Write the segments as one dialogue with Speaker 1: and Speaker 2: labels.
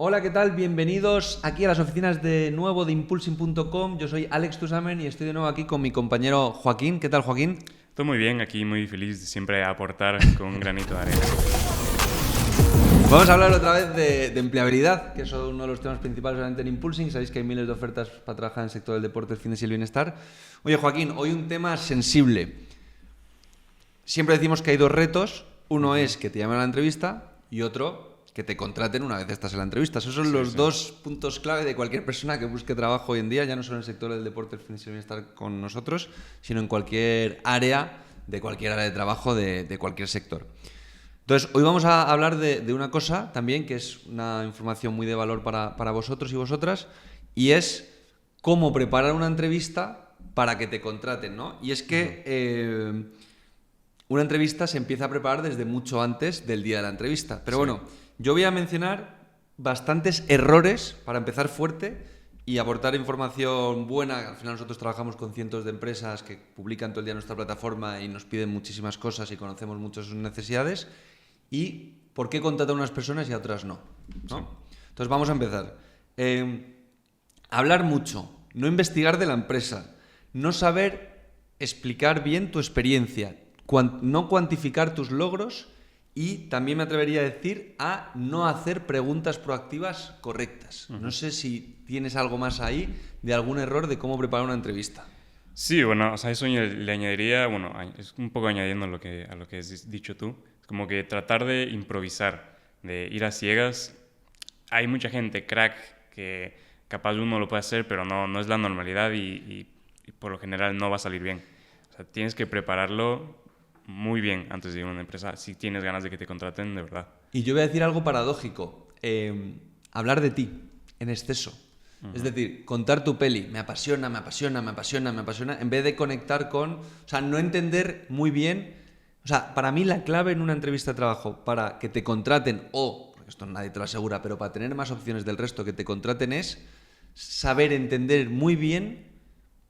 Speaker 1: Hola, ¿qué tal? Bienvenidos aquí a las oficinas de nuevo de Impulsing.com. Yo soy Alex Tusamen y estoy de nuevo aquí con mi compañero Joaquín. ¿Qué tal, Joaquín?
Speaker 2: Todo muy bien, aquí muy feliz de siempre aportar con un granito de arena.
Speaker 1: Vamos a hablar otra vez de empleabilidad, que es uno de los temas principales obviamente en Impulsing. Sabéis que hay miles de ofertas para trabajar en el sector del deporte, el fitness y el bienestar. Oye, Joaquín, hoy un tema sensible. Siempre decimos que hay dos retos. Uno es que te llamen a la entrevista y otro que te contraten una vez estás en la entrevista. Esos son los dos puntos clave de cualquier persona que busque trabajo hoy en día, ya no solo en el sector del deporte, el fitness y el bienestar con nosotros, sino en cualquier área de trabajo de cualquier sector. Entonces, hoy vamos a hablar de una cosa también que es una información muy de valor para vosotros y vosotras, y es cómo preparar una entrevista para que te contraten, ¿no? Y es que una entrevista se empieza a preparar desde mucho antes del día de la entrevista. Pero bueno, yo voy a mencionar bastantes errores para empezar fuerte y aportar información buena. Al final nosotros trabajamos con cientos de empresas que publican todo el día en nuestra plataforma y nos piden muchísimas cosas y conocemos mucho sus necesidades. Y por qué contratar a unas personas y a otras no, ¿no? Sí. Entonces vamos a empezar. Hablar mucho, no investigar de la empresa, no saber explicar bien tu experiencia, no cuantificar tus logros y también me atrevería a decir a no hacer preguntas proactivas correctas. No sé si tienes algo más ahí de algún error de cómo preparar una entrevista.
Speaker 2: Sí, bueno, o sea, eso le añadiría, bueno, es un poco añadiendo a lo que has dicho tú, es como que tratar de improvisar, de ir a ciegas. Hay mucha gente crack que capaz uno lo puede hacer, pero no es la normalidad y por lo general no va a salir bien. O sea, tienes que prepararlo muy bien antes de ir a una empresa, si tienes ganas de que te contraten de verdad.
Speaker 1: Y yo voy a decir algo paradójico, hablar de ti en exceso. Es decir, contar tu peli, me apasiona, en vez de conectar con... O sea, no entender muy bien... O sea, para mí la clave en una entrevista de trabajo para que te contraten o, porque esto nadie te lo asegura, pero para tener más opciones del resto que te contraten es saber entender muy bien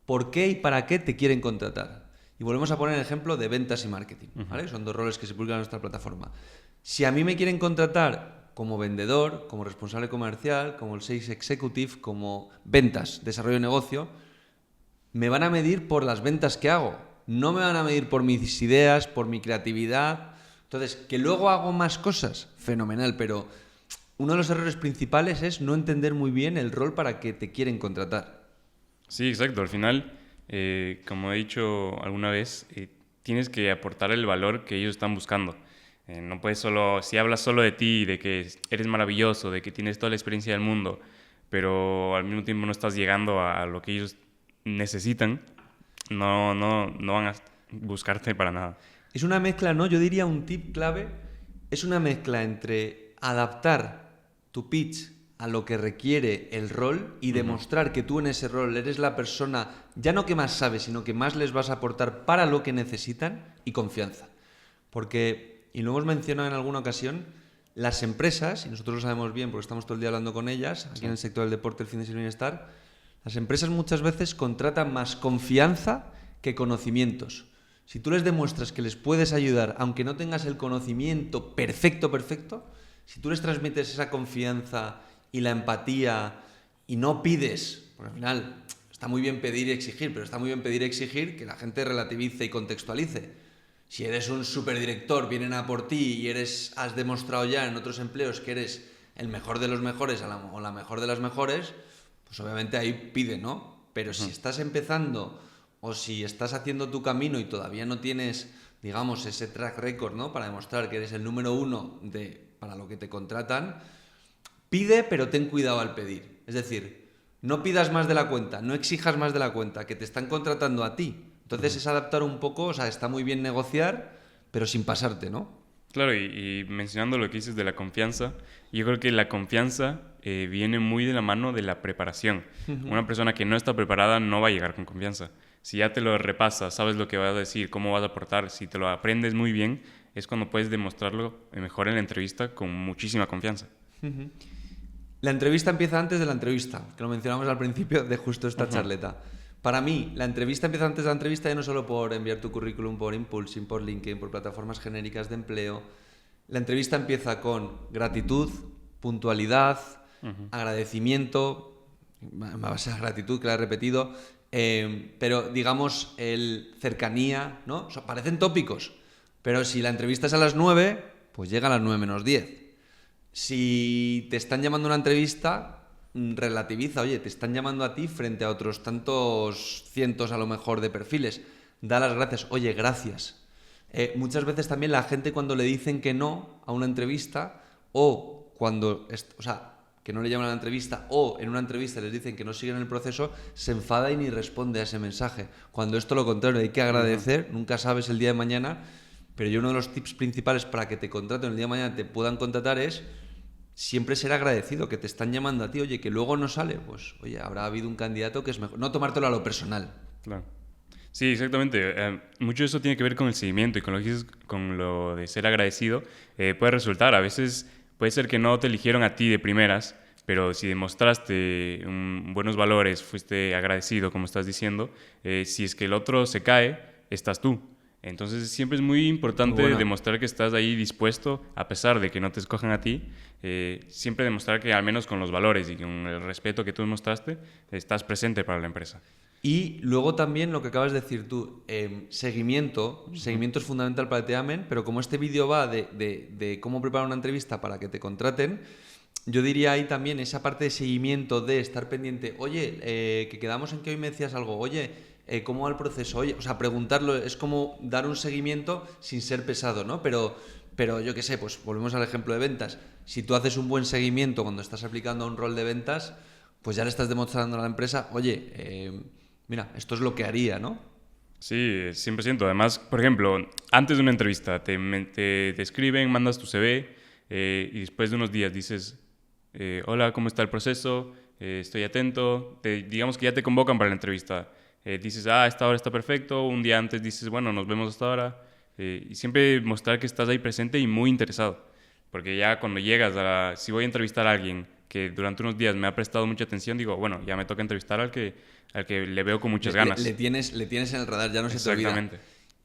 Speaker 1: por qué y para qué te quieren contratar. Y volvemos a poner el ejemplo de ventas y marketing, ¿vale? Son dos roles que se publican en nuestra plataforma. Si a mí me quieren contratar como vendedor, como responsable comercial, como el Sales Executive, como ventas, desarrollo de negocio, me van a medir por las ventas que hago. No me van a medir por mis ideas, por mi creatividad. Entonces, que luego hago más cosas, fenomenal, pero uno de los errores principales es no entender muy bien el rol para que te quieren contratar.
Speaker 2: Sí, exacto. Al final, como he dicho alguna vez, tienes que aportar el valor que ellos están buscando. No puedes si hablas solo de ti, de que eres maravilloso, de que tienes toda la experiencia del mundo, pero al mismo tiempo no estás llegando a lo que ellos necesitan, no van a buscarte para nada.
Speaker 1: Es una mezcla, ¿no? Yo diría un tip clave, es una mezcla entre adaptar tu pitch a lo que requiere el rol y demostrar que tú en ese rol eres la persona, ya no que más sabes, sino que más les vas a aportar para lo que necesitan, y confianza. Porque, y lo hemos mencionado en alguna ocasión, las empresas, y nosotros lo sabemos bien porque estamos todo el día hablando con ellas, aquí en el sector del deporte, el fitness y el bienestar, las empresas muchas veces contratan más confianza que conocimientos. Si tú les demuestras que les puedes ayudar, aunque no tengas el conocimiento perfecto, si tú les transmites esa confianza y la empatía y no pides, porque al final está muy bien pedir y exigir, pero está muy bien pedir y exigir que la gente relativice y contextualice. Si eres un superdirector, vienen a por ti y has demostrado ya en otros empleos que eres el mejor de los mejores o la mejor de las mejores, pues obviamente ahí pide, ¿no? Pero si estás empezando o si estás haciendo tu camino y todavía no tienes, digamos, ese track record, ¿no? Para demostrar que eres el número uno para lo que te contratan, pide, pero ten cuidado al pedir. Es decir, no pidas más de la cuenta, no exijas más de la cuenta, que te están contratando a ti. Entonces es adaptar un poco, o sea, está muy bien negociar, pero sin pasarte, ¿no?
Speaker 2: Claro, y mencionando lo que dices de la confianza, yo creo que la confianza viene muy de la mano de la preparación. Una persona que no está preparada no va a llegar con confianza. Si ya te lo repasas, sabes lo que vas a decir, cómo vas a aportar, si te lo aprendes muy bien, es cuando puedes demostrarlo mejor en la entrevista con muchísima confianza.
Speaker 1: La entrevista empieza antes de la entrevista, que lo mencionamos al principio de justo esta charleta. Para mí, la entrevista empieza antes de la entrevista, ya no solo por enviar tu currículum por Impulsing, por LinkedIn, por plataformas genéricas de empleo. La entrevista empieza con gratitud, puntualidad, agradecimiento, a base de gratitud, que la he repetido, pero digamos el cercanía, ¿no? O sea, parecen tópicos, pero si la entrevista es a las 9, pues llega a las 9 menos 10. Si te están llamando a una entrevista, relativiza, oye, te están llamando a ti frente a otros tantos cientos a lo mejor de perfiles. Da las gracias, oye, gracias. Muchas veces también la gente cuando le dicen que no a una entrevista o cuando, o sea, que no le llaman a la entrevista o en una entrevista les dicen que no siguen el proceso, se enfada y ni responde a ese mensaje. Cuando esto lo contrario, hay que agradecer, nunca sabes el día de mañana, pero yo uno de los tips principales para que te contraten el día de mañana, te puedan contratar es siempre ser agradecido, que te están llamando a ti, oye, que luego no sale, pues oye, habrá habido un candidato que es mejor. No tomártelo a lo personal.
Speaker 2: Claro. Sí, exactamente. Mucho de eso tiene que ver con el seguimiento y con lo de ser agradecido. Puede resultar, a veces puede ser que no te eligieron a ti de primeras, pero si demostraste buenos valores, fuiste agradecido, como estás diciendo, si es que el otro se cae, estás tú. Entonces siempre es muy importante demostrar que estás ahí dispuesto, a pesar de que no te escojan a ti, siempre demostrar que al menos con los valores y con el respeto que tú demostraste, estás presente para la empresa.
Speaker 1: Y luego también lo que acabas de decir tú, seguimiento. Seguimiento es fundamental para que te llamen, pero como este vídeo va de cómo preparar una entrevista para que te contraten, yo diría ahí también esa parte de seguimiento, de estar pendiente. Oye, que quedamos en que hoy me decías algo. Oye, ¿cómo va el proceso? Oye, o sea, preguntarlo es como dar un seguimiento sin ser pesado, ¿no? Pero yo qué sé, pues volvemos al ejemplo de ventas. Si tú haces un buen seguimiento cuando estás aplicando a un rol de ventas, pues ya le estás demostrando a la empresa, oye, mira, esto es lo que haría, ¿no?
Speaker 2: Sí, 100%. Además, por ejemplo, antes de una entrevista te escriben, mandas tu CV y después de unos días dices, hola, ¿cómo está el proceso? Estoy atento. Digamos que ya te convocan para la entrevista. Dices, esta hora está perfecto. Un día antes dices, bueno, nos vemos hasta ahora. Y siempre mostrar que estás ahí presente y muy interesado. Porque ya cuando llegas si voy a entrevistar a alguien que durante unos días me ha prestado mucha atención, digo, bueno, ya me toca entrevistar al que le veo con muchas ganas.
Speaker 1: Le tienes en el radar, ya no se te olvida.
Speaker 2: Exactamente.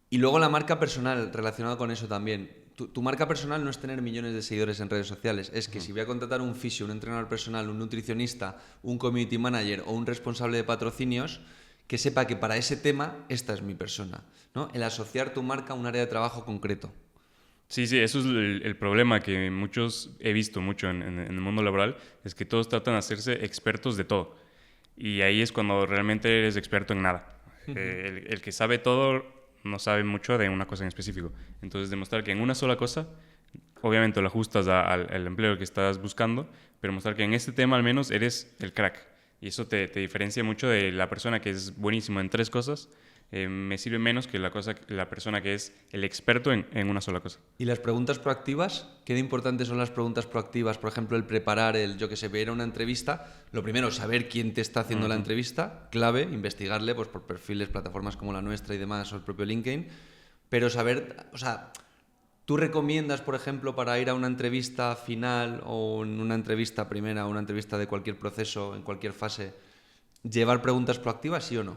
Speaker 1: Y luego la marca personal, relacionada con eso también. Tu marca personal no es tener millones de seguidores en redes sociales, es que si voy a contratar un fisio, un entrenador personal, un nutricionista, un community manager o un responsable de patrocinios, que sepa que para ese tema esta es mi persona, ¿no? El asociar tu marca a un área de trabajo concreto.
Speaker 2: Sí, eso es el problema que he visto mucho en el mundo laboral, es que todos tratan de hacerse expertos de todo. Y ahí es cuando realmente eres experto en nada. El que sabe todo no sabe mucho de una cosa en específico. Entonces, demostrar que en una sola cosa, obviamente lo ajustas al empleo que estás buscando, pero mostrar que en este tema al menos eres el crack. Y eso te diferencia mucho de la persona que es buenísimo en 3 cosas. Me sirve menos que la persona que es el experto en una sola cosa.
Speaker 1: ¿Y las preguntas proactivas? ¿Qué de importantes son las preguntas proactivas? Por ejemplo, el preparar, yo que sé, ver una entrevista. Lo primero, saber quién te está haciendo la entrevista. Clave, investigarle pues, por perfiles, plataformas como la nuestra y demás, o el propio LinkedIn. Pero saber, o sea, ¿tú recomiendas, por ejemplo, para ir a una entrevista final o en una entrevista primera o una entrevista de cualquier proceso, en cualquier fase, llevar preguntas proactivas, sí o no?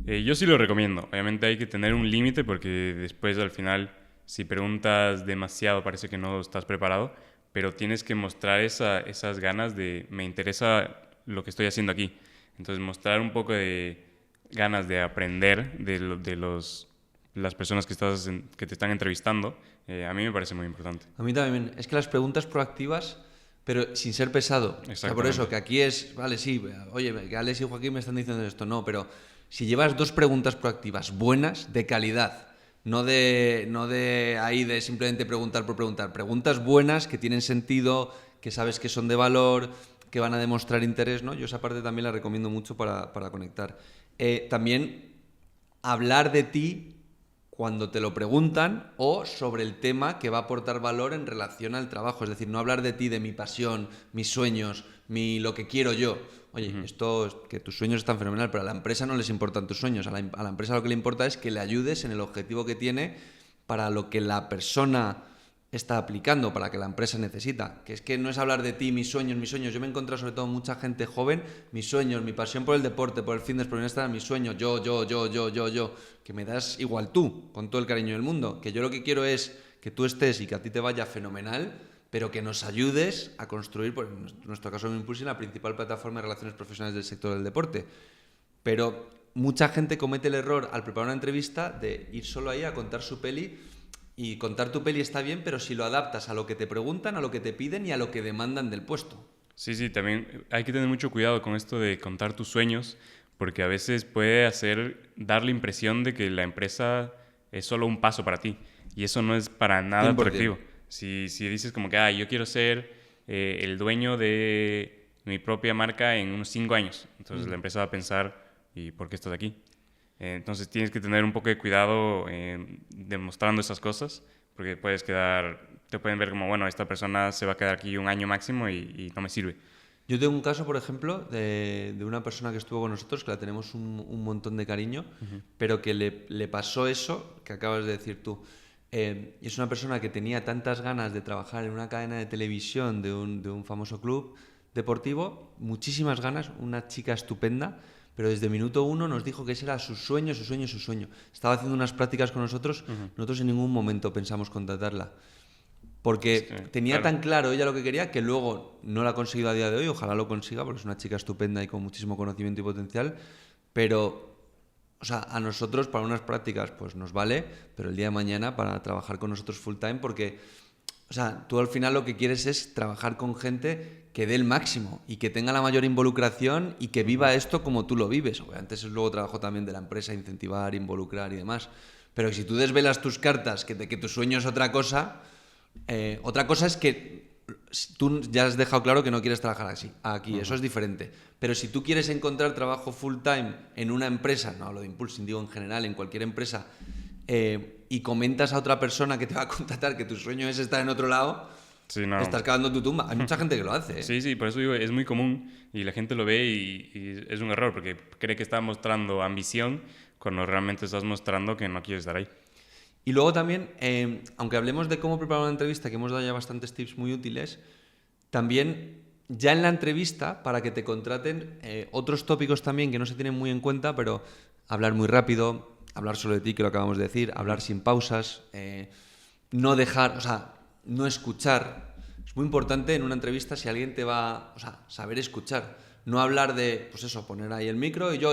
Speaker 2: Yo sí lo recomiendo. Obviamente hay que tener un límite porque después al final si preguntas demasiado parece que no estás preparado, pero tienes que mostrar esas ganas de me interesa lo que estoy haciendo aquí. Entonces mostrar un poco de ganas de aprender de las personas que te están entrevistando, a mí me parece muy importante.
Speaker 1: A mí también. Es que las preguntas proactivas, pero sin ser pesado. O sea, por eso, que aquí es, vale, sí, oye, que Alex y Joaquín me están diciendo esto, no, pero si llevas 2 preguntas proactivas buenas, de calidad, no de ahí de simplemente preguntar por preguntar, preguntas buenas que tienen sentido, que sabes que son de valor, que van a demostrar interés, ¿no? Yo esa parte también la recomiendo mucho para conectar. También hablar de ti cuando te lo preguntan o sobre el tema que va a aportar valor en relación al trabajo. Es decir, no hablar de ti, de mi pasión, mis sueños, lo que quiero yo. Oye, que tus sueños están fenomenal, pero a la empresa no les importan tus sueños. A la empresa lo que le importa es que le ayudes en el objetivo que tiene para lo que la persona está aplicando, para que la empresa necesita. Que es que no es hablar de ti, mis sueños. Yo me he encontrado sobre todo mucha gente joven, mis sueños, mi pasión por el deporte, por el fitness, por el bienestar, mis sueños, yo, que me das igual tú, con todo el cariño del mundo. Que yo lo que quiero es que tú estés y que a ti te vaya fenomenal, pero que nos ayudes a construir, pues, en nuestro caso en Impulsion, la principal plataforma de relaciones profesionales del sector del deporte. Pero mucha gente comete el error al preparar una entrevista de ir solo ahí a contar su peli, y contar tu peli está bien, pero si lo adaptas a lo que te preguntan, a lo que te piden y a lo que demandan del puesto.
Speaker 2: Sí, también hay que tener mucho cuidado con esto de contar tus sueños, porque a veces puede dar la impresión de que la empresa es solo un paso para ti, y eso no es para nada
Speaker 1: 100%.
Speaker 2: atractivo. Si dices como que yo quiero ser el dueño de mi propia marca en unos 5 años, entonces la empresa va a pensar, ¿y por qué estás aquí? Entonces tienes que tener un poco de cuidado demostrando esas cosas, porque te pueden ver como, bueno, esta persona se va a quedar aquí un año máximo y no me sirve.
Speaker 1: Yo tengo un caso, por ejemplo, de una persona que estuvo con nosotros, que la tenemos un montón de cariño, pero que le pasó eso que acabas de decir tú. Es una persona que tenía tantas ganas de trabajar en una cadena de televisión de un famoso club deportivo, muchísimas ganas, una chica estupenda, pero desde minuto 1 nos dijo que ese era su sueño. Estaba haciendo unas prácticas con nosotros, nosotros en ningún momento pensamos contratarla. Porque tenía tan claro ella lo que quería que luego no lo ha conseguido a día de hoy, ojalá lo consiga porque es una chica estupenda y con muchísimo conocimiento y potencial, pero o sea, a nosotros para unas prácticas pues nos vale, pero el día de mañana para trabajar con nosotros full time, porque o sea, tú al final lo que quieres es trabajar con gente que dé el máximo y que tenga la mayor involucración y que viva esto como tú lo vives. Obviamente eso es luego trabajo también de la empresa, incentivar, involucrar y demás, pero si tú desvelas tus cartas, que tu sueño es otra cosa es que tú ya has dejado claro que no quieres trabajar aquí, eso es diferente. Pero si tú quieres encontrar trabajo full time en una empresa, no hablo de Impulsing, digo en general, en cualquier empresa, y comentas a otra persona que te va a contratar que tu sueño es estar en otro lado, estás cavando tu tumba. Hay mucha gente que lo hace.
Speaker 2: Sí, por eso digo, es muy común y la gente lo ve y es un error porque cree que está mostrando ambición cuando realmente estás mostrando que no quieres estar ahí.
Speaker 1: Y luego también, aunque hablemos de cómo preparar una entrevista, que hemos dado ya bastantes tips muy útiles, también ya en la entrevista, para que te contraten, otros tópicos también que no se tienen muy en cuenta, pero hablar muy rápido, hablar solo de ti, que lo acabamos de decir, hablar sin pausas, no escuchar. Es muy importante en una entrevista si alguien te va, saber escuchar. No hablar de, pues eso, poner ahí el micro y yo.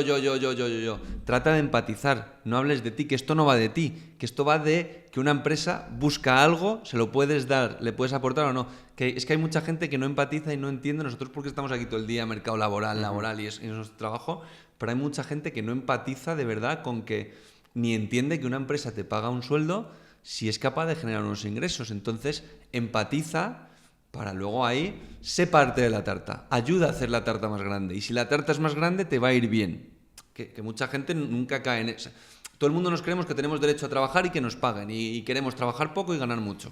Speaker 1: Trata de empatizar. No hables de ti, que esto no va de ti. Que esto va de que una empresa busca algo, se lo puedes dar, le puedes aportar o no. Es que hay mucha gente que no empatiza y no entiende. Nosotros porque estamos aquí todo el día, mercado laboral y es nuestro trabajo, pero hay mucha gente que no empatiza de verdad con que ni entiende que una empresa te paga un sueldo si es capaz de generar unos ingresos. Entonces, empatiza para luego ahí sé parte de la tarta, ayuda a hacer la tarta más grande. Y si la tarta es más grande, te va a ir bien. Que mucha gente nunca cae en eso. Todo el mundo nos creemos que tenemos derecho a trabajar y que nos paguen. Y queremos trabajar poco y ganar mucho.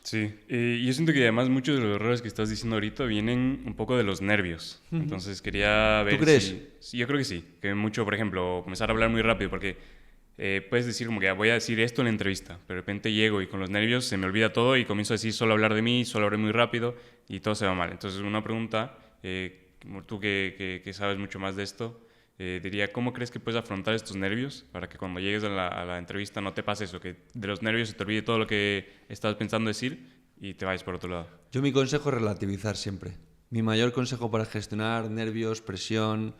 Speaker 2: Sí, yo siento que además muchos de los errores que estás diciendo ahorita vienen un poco de los nervios. Entonces quería ver.
Speaker 1: ¿Tú crees?
Speaker 2: Sí, yo creo que sí. Que mucho, por ejemplo, comenzar a hablar muy rápido porque puedes decir como que voy a decir esto en la entrevista, pero de repente llego y con los nervios se me olvida todo y comienzo a decir solo hablar de mí, solo hablar muy rápido y todo se va mal. Entonces una pregunta, como tú que sabes mucho más de esto, diría, ¿cómo crees que puedes afrontar estos nervios para que cuando llegues a la entrevista no te pase eso, que de los nervios se te olvide todo lo que estás pensando decir y te vayas por otro lado?
Speaker 1: Yo mi consejo es relativizar siempre. Mi mayor consejo para gestionar nervios, presión,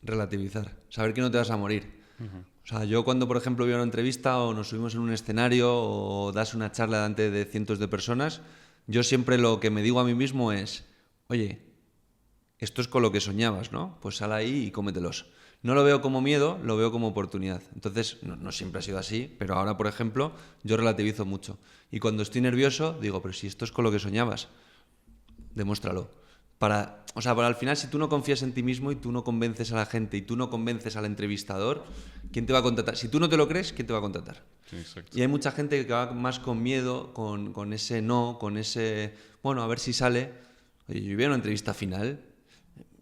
Speaker 1: relativizar. Saber que no te vas a morir. O sea, yo cuando, por ejemplo, voy a una entrevista o nos subimos en un escenario o das una charla delante de cientos de personas, yo siempre lo que me digo a mí mismo es, oye, esto es con lo que soñabas, ¿no? Pues sal ahí y cómetelos. No lo veo como miedo, lo veo como oportunidad. Entonces, no siempre ha sido así, pero ahora, por ejemplo, yo relativizo mucho. Y cuando estoy nervioso, digo, pero si esto es con lo que soñabas, demuéstralo. Para al final, si tú no confías en ti mismo y tú no convences a la gente y tú no convences al entrevistador, ¿quién te va a contratar? Si tú no te lo crees, ¿quién te va a contratar?
Speaker 2: Sí, exacto.
Speaker 1: Y hay mucha gente que va más con miedo, con ese no, con ese, bueno, a ver si sale. Oye, yo voy a una entrevista final,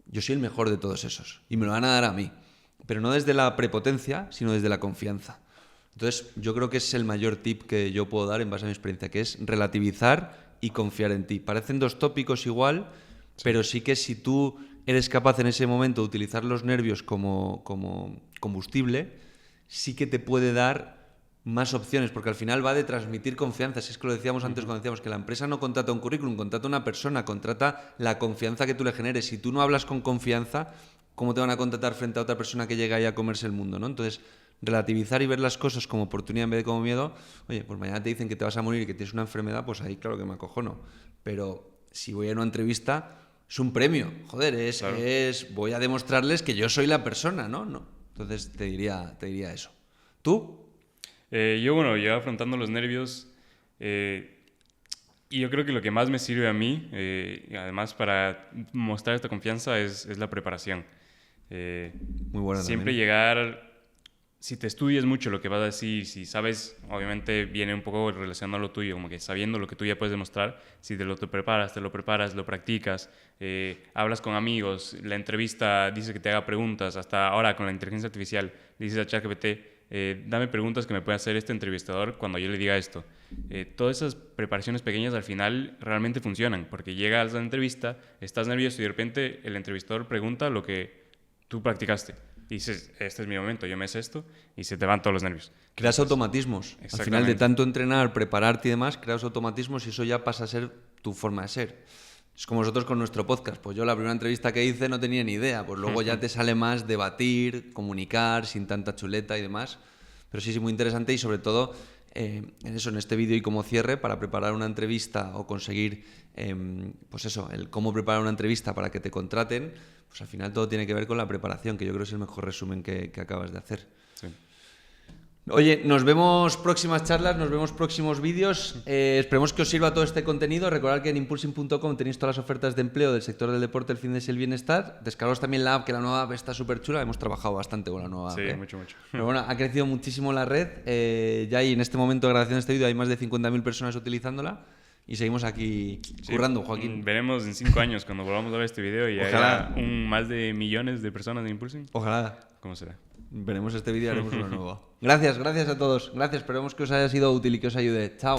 Speaker 1: yo soy el mejor de todos esos y me lo van a dar a mí. Pero no desde la prepotencia, sino desde la confianza. Entonces, yo creo que es el mayor tip que yo puedo dar en base a mi experiencia, que es relativizar y confiar en ti. Parecen dos tópicos igual, pero sí que si tú eres capaz en ese momento de utilizar los nervios como combustible, sí que te puede dar más opciones, porque al final va de transmitir confianza. Si es que lo decíamos antes cuando decíamos que la empresa no contrata un currículum, contrata una persona, contrata la confianza que tú le generes. Si tú no hablas con confianza, ¿cómo te van a contratar frente a otra persona que llega ahí a comerse el mundo, ¿no? Entonces, relativizar y ver las cosas como oportunidad en vez de como miedo. Oye, pues mañana te dicen que te vas a morir y que tienes una enfermedad, pues ahí claro que me acojono. Pero si voy a una entrevista, es un premio. Joder,
Speaker 2: Claro.
Speaker 1: voy a demostrarles que yo soy la persona, ¿no? No. Entonces te diría eso. ¿Tú?
Speaker 2: Yo afrontando los nervios, y yo creo que lo que más me sirve a mí, y además para mostrar esta confianza, es la preparación.
Speaker 1: Muy buena
Speaker 2: Siempre
Speaker 1: también.
Speaker 2: llegar, si te estudias mucho lo que vas a decir, si sabes, obviamente viene un poco relacionado a lo tuyo, como que sabiendo lo que tú ya puedes demostrar, si te lo preparas, lo practicas, hablas con amigos, la entrevista dice que te haga preguntas, hasta ahora con la inteligencia artificial, le dices a ChatGPT, dame preguntas que me pueda hacer este entrevistador cuando yo le diga esto. Todas esas preparaciones pequeñas al final realmente funcionan, porque llegas a la entrevista, estás nervioso y de repente el entrevistador pregunta lo que tú practicaste. Y dices, este es mi momento, yo me sé esto, y se te van todos los nervios.
Speaker 1: Creas automatismos. Al final de tanto entrenar, prepararte y demás, creas automatismos y eso ya pasa a ser tu forma de ser. Es como nosotros con nuestro podcast. Pues yo la primera entrevista que hice no tenía ni idea. Pues luego ya te sale más debatir, comunicar, sin tanta chuleta y demás. Pero sí, muy interesante y sobre todo en este vídeo y como cierre, para preparar una entrevista o conseguir, pues eso, el cómo preparar una entrevista para que te contraten, pues al final todo tiene que ver con la preparación, que yo creo que es el mejor resumen que acabas de hacer.
Speaker 2: Sí.
Speaker 1: Oye, nos vemos próximas charlas, nos vemos próximos vídeos. Esperemos que os sirva todo este contenido. Recordad que en impulsing.com tenéis todas las ofertas de empleo del sector del deporte, el fitness y el bienestar. Descargaos también la app, que la nueva app está súper chula. Hemos trabajado bastante con la nueva app.
Speaker 2: Sí, mucho.
Speaker 1: Pero bueno, ha crecido muchísimo la red. Ya hay en este momento de grabación de este vídeo hay más de 50.000 personas utilizándola. Y seguimos aquí currando, Joaquín.
Speaker 2: Veremos en 5 años cuando volvamos a ver este video y
Speaker 1: Ojalá.
Speaker 2: haya más de millones de personas en Impulsing.
Speaker 1: Ojalá.
Speaker 2: ¿Cómo será?
Speaker 1: Veremos este vídeo y haremos uno nuevo. Gracias a todos. Gracias, esperemos que os haya sido útil y que os ayude. Chao.